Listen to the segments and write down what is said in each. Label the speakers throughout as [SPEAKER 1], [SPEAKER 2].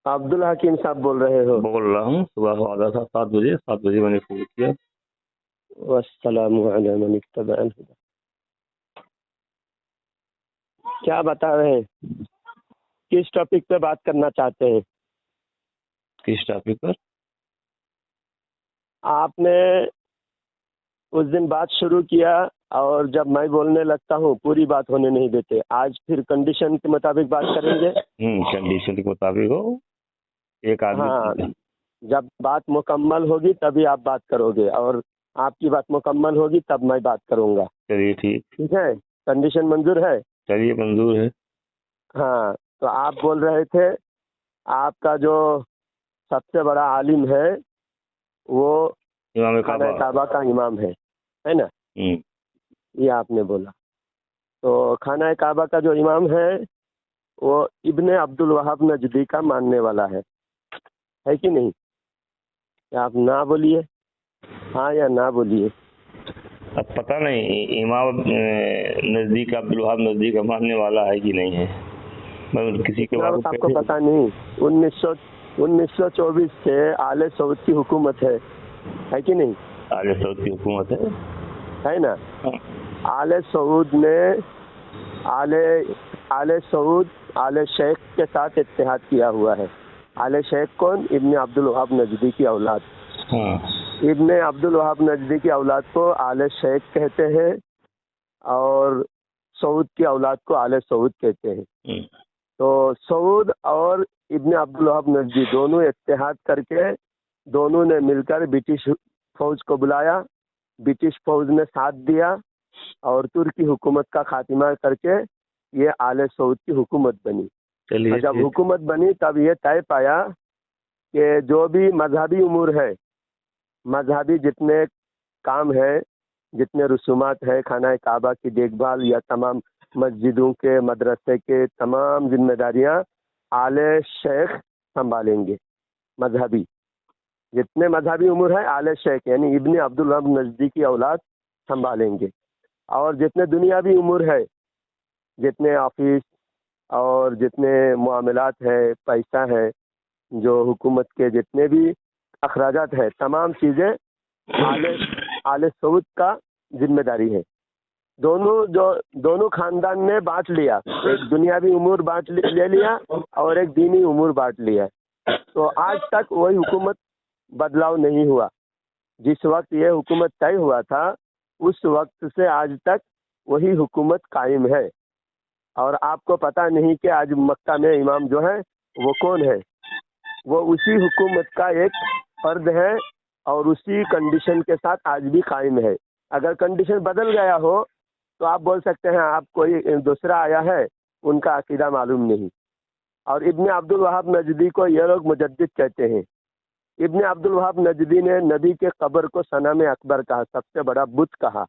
[SPEAKER 1] عبد الحکیم صاحب بول رہے ہو؟
[SPEAKER 2] بول رہا ہوں، صبح وعدہ تھا 7 بجے میں نے فون کیا۔
[SPEAKER 1] والسلام علی من اتبع الہدی۔ کیا بتا رہے ہیں؟ کس ٹاپک پہ بات کرنا چاہتے ہیں؟
[SPEAKER 2] کس ٹاپک پر؟
[SPEAKER 1] آپ نے اس دن بات شروع کیا اور جب میں بولنے لگتا ہوں پوری بات ہونے نہیں دیتے۔ آج پھر کنڈیشن کے مطابق بات کریں گے۔
[SPEAKER 2] کنڈیشن کے مطابق ہو، ایک آدمی
[SPEAKER 1] ہاں، جب بات مکمل ہوگی تبھی آپ بات کرو گے، اور آپ کی بات مکمل ہوگی تب میں بات کروں گا۔
[SPEAKER 2] چلیے ٹھیک
[SPEAKER 1] ہے، کنڈیشن منظور ہے؟
[SPEAKER 2] چلیے منظور ہے۔
[SPEAKER 1] ہاں، تو آپ بول رہے تھے آپ کا جو سب سے بڑا عالم ہے وہ
[SPEAKER 2] امام
[SPEAKER 1] خانہ کعبہ کا امام ہے نا؟ یہ آپ نے بولا۔ تو خانہ کعبہ کا جو امام ہے وہ ابن عبد الوہاب نجدی کا ماننے والا ہے کہ نہیں؟ آپ نہ بولیے، ہاں یا نہ بولیے۔
[SPEAKER 2] اب پتہ نہیں امام نزدیک عبد الوہاب نزدیک کا ماننے والا ہے کہ نہیں ہے، میں کسی کے بارے میں
[SPEAKER 1] آپ کو پتہ نہیں؟ 1924 سے آل سعود کی حکومت ہے کہ نہیں؟
[SPEAKER 2] آل سعود کی حکومت
[SPEAKER 1] ہے نا؟ آل سعود نے آل سعود آل شیخ کے ساتھ اتحاد کیا ہوا ہے۔ آل شیخ کون؟ ابن عبد الوہاب نجدی کی اولاد۔ ابن عبد الوہاب نجدی کی اولاد کو آل شیخ کہتے ہیں اور سعود کی اولاد کو آل سعود کہتے ہیں۔ تو سعود اور ابن عبد الوہاب نجدی دونوں اتحاد کر کے دونوں نے مل کر برٹش فوج کو بلایا، برٹش فوج نے ساتھ دیا اور ترکی حکومت کا خاتمہ کر کے یہ آل سعود کی حکومت بنی۔ اور جب حکومت بنی تب یہ طے پایا کہ جو بھی مذہبی امور ہے، مذہبی جتنے کام ہے، جتنے رسومات ہے، خانہ کعبہ کی دیکھ بھال یا تمام مسجدوں کے مدرسے کے تمام ذمہ داریاں آل شیخ سنبھالیں گے۔ مذہبی جتنے مذہبی امور ہیں آل شیخ یعنی ابن عبد الوہاب نجدی کی اولاد سنبھالیں گے، اور جتنے دنیاوی امور ہے، جتنے آفس اور جتنے معاملات ہے، پیسہ ہے، جو حکومت کے جتنے بھی اخراجات ہے، تمام چیزیں آل سعود کا ذمہ داری ہے۔ دونوں خاندان نے بانٹ لیا، ایک دنیاوی امور بانٹ لے لیا اور ایک دینی امور بانٹ لیا۔ تو آج تک وہی حکومت بدلاؤ نہیں ہوا۔ جس وقت یہ حکومت طے ہوا تھا اس وقت سے آج تک وہی حکومت قائم ہے۔ اور آپ کو پتہ نہیں کہ آج مکہ میں امام جو ہے وہ کون ہے؟ وہ اسی حکومت کا ایک فرد ہے اور اسی کنڈیشن کے ساتھ آج بھی قائم ہے۔ اگر کنڈیشن بدل گیا ہو تو آپ بول سکتے ہیں آپ کوئی دوسرا آیا ہے، ان کا عقیدہ معلوم نہیں۔ اور ابن عبد الوہاب نجدی کو یہ لوگ مجدد کہتے ہیں۔ ابن عبد الوہاب نجدی نے نبی کے قبر کو صنم اکبر کہا، سب سے بڑا بت کہا۔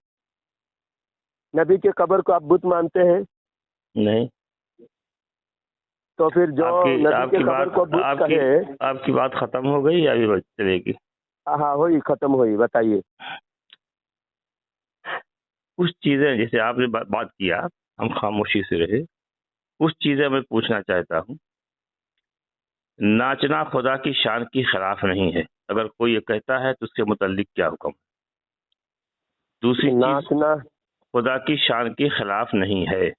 [SPEAKER 1] نبی کے قبر کو آپ بت مانتے ہیں؟
[SPEAKER 2] نہیں۔
[SPEAKER 1] تو پھر جو نبی کے قبر کو بت کہے،
[SPEAKER 2] آپ کی بات ختم ہو گئی یا ابھی چلے گی؟
[SPEAKER 1] ہاں ہوئی، ختم ہوئی، بتائیے۔
[SPEAKER 2] کچھ چیزیں جیسے آپ نے بات کیا ہم خاموشی سے رہے، کچھ چیزیں میں پوچھنا چاہتا ہوں۔ ناچنا خدا کی شان کی خلاف نہیں ہے، اگر کوئی یہ کہتا ہے تو اس کے متعلق کیا حکم؟ دوسری چیز،
[SPEAKER 1] ناچنا
[SPEAKER 2] خدا کی شان کے خلاف نہیں ہے۔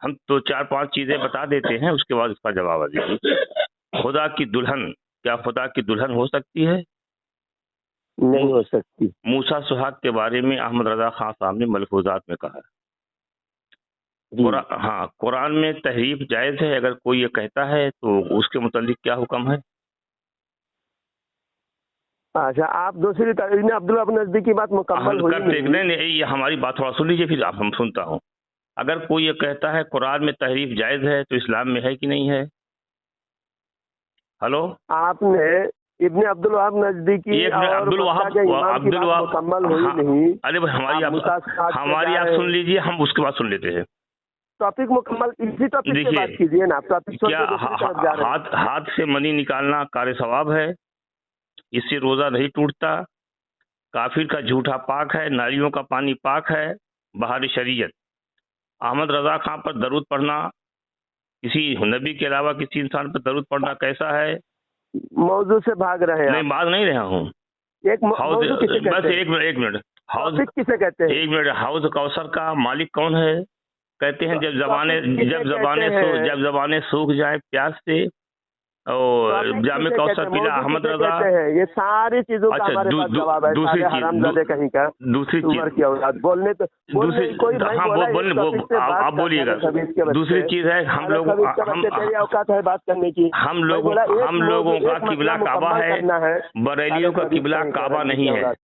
[SPEAKER 2] ہم تو 4-5 چیزیں بتا دیتے ہیں، اس کے بعد اس کا جواب دیجیے۔ خدا کی دلہن، کیا خدا کی دلہن ہو سکتی ہے؟
[SPEAKER 1] نہیں ہو سکتی۔
[SPEAKER 2] موسیٰ سہاگ کے بارے میں احمد رضا خان صاحب نے ملفوظات میں کہا ہے۔ ہاں، قرآن میں تحریف جائز ہے، اگر کوئی یہ کہتا ہے تو اس کے متعلق کیا حکم ہے؟
[SPEAKER 1] اچھا، آپ دوسری ابن عبد الوہاب نجدی کی بات مکمل ہوئی
[SPEAKER 2] نہیں، یہ ہماری بات تھوڑا سن لیجیے پھر ہم سنتا ہوں۔ اگر کوئی یہ کہتا ہے قرآن میں تحریف جائز ہے تو اسلام میں ہے کہ نہیں ہے؟ ہلو، آپ
[SPEAKER 1] نے ابن عبد الوہاب نجدی کی مکمل ہوئی نہیں۔
[SPEAKER 2] ارے ہماری آپ سن لیجیے، ہم اس کے بعد سن لیتے ہیں۔
[SPEAKER 1] ٹاپک مکمل، اسی ٹاپک پہ بات کیجیے نا۔
[SPEAKER 2] کیا ہاتھ سے منی نکالنا کار ثواب ہے؟ اس سے روزہ نہیں ٹوٹتا؟ کافر کا جھوٹا پاک ہے، نالیوں کا پانی پاک ہے، بہار شریعت۔ احمد رضا خان پر درود پڑھنا کسی نبی کے علاوہ کسی انسان پر درود پڑھنا کیسا ہے؟
[SPEAKER 1] موضوع سے بھاگ رہے ہیں.
[SPEAKER 2] نہیں بھاگ نہیں رہا ہوں. بس ایک منٹ حوض
[SPEAKER 1] کسے کہتے ہیں؟
[SPEAKER 2] ایک منٹ. حوض کوثر کا مالک کون ہے؟ کہتے ہیں جب زبانیں سوکھ جائیں پیاس سے اور جامع کوثر پیلا احمد رضا.
[SPEAKER 1] یہ ساری چیزوں کا ہمارے پاس جواب ہے. دوسری
[SPEAKER 2] آپ بولیے گا. دوسری چیز ہے ہم
[SPEAKER 1] اوقات ہے بات کرنے کی.
[SPEAKER 2] ہم لوگوں کا قبلہ کعبہ ہے, بریلیوں کا قبلہ کعبہ نہیں ہے.